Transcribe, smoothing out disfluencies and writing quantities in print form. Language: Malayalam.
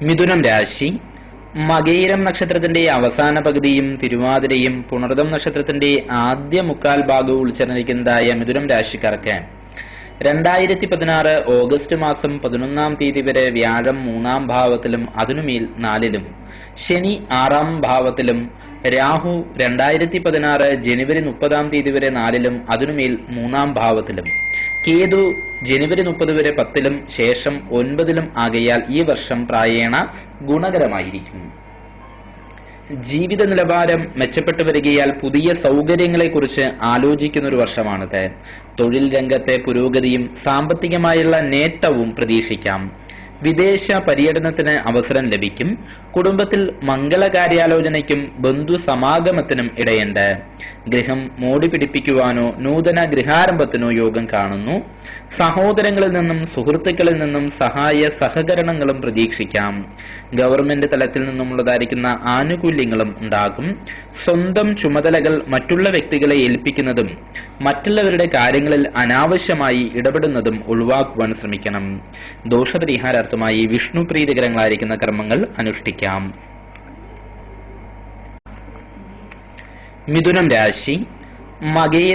മിഥുനം രാശി. മകയിരം നക്ഷത്രത്തിന്റെ അവസാന പകുതിയും തിരുവാതിരയും പുണർദം നക്ഷത്രത്തിന്റെ ആദ്യ മുക്കാൽ ഭാഗവും ഉൾച്ചേർന്നിരിക്കുന്നതായ മിഥുനം രാശിക്കാർക്ക് 2016 ഓഗസ്റ്റ് മാസം 11-ാം തീയതി വരെ വ്യാഴം 3-ാം ഭാവത്തിലും അതിനുമേൽ 4-ലും, ശനി 6-ാം ഭാവത്തിലും, രാഹു 2016 ജനുവരി 30-ാം തീയതി വരെ 4-ലും അതിനുമേൽ 3-ാം ഭാവത്തിലും, കേതു ജനുവരി 30 വരെ 10-ലും ശേഷം 9-ലും ആകയാൽ ഈ വർഷം പ്രായേണ ഗുണകരമായിരിക്കും. ജീവിത നിലവാരം മെച്ചപ്പെട്ടു വരികയാൽ പുതിയ സൗകര്യങ്ങളെക്കുറിച്ച് ആലോചിക്കുന്ന ഒരു വർഷമാണിത്. തൊഴിൽ രംഗത്തെ പുരോഗതിയും സാമ്പത്തികമായുള്ള നേട്ടവും പ്രതീക്ഷിക്കാം. വിദേശ പര്യടനത്തിന് അവസരം ലഭിക്കും. കുടുംബത്തിൽ മംഗളകാര്യാലോചനയ്ക്കും ബന്ധു സമാഗമത്തിനും ഇടയുണ്ട്. ഗൃഹം മോടി പിടിപ്പിക്കുവാനോ നൂതന ഗൃഹാരംഭത്തിനോ യോഗം കാണുന്നു. സഹോദരങ്ങളിൽ നിന്നും സുഹൃത്തുക്കളിൽ നിന്നും സഹായ സഹകരണങ്ങളും പ്രതീക്ഷിക്കാം. ഗവൺമെന്റ് തലത്തിൽ നിന്നുമുള്ളതായിരിക്കുന്ന ആനുകൂല്യങ്ങളും ഉണ്ടാകും. സ്വന്തം ചുമതലകൾ മറ്റുള്ള വ്യക്തികളെ ഏൽപ്പിക്കുന്നതും മറ്റുള്ളവരുടെ കാര്യങ്ങളിൽ അനാവശ്യമായി ഇടപെടുന്നതും ഒഴിവാക്കുവാൻ ശ്രമിക്കണം. ദോഷപരിഹാരാർത്ഥമായി വിഷ്ണു പ്രീതികരങ്ങളായിരിക്കുന്ന കർമ്മങ്ങൾ അനുഷ്ഠിക്കാം. മിഥുനം രാശി. മകയിരം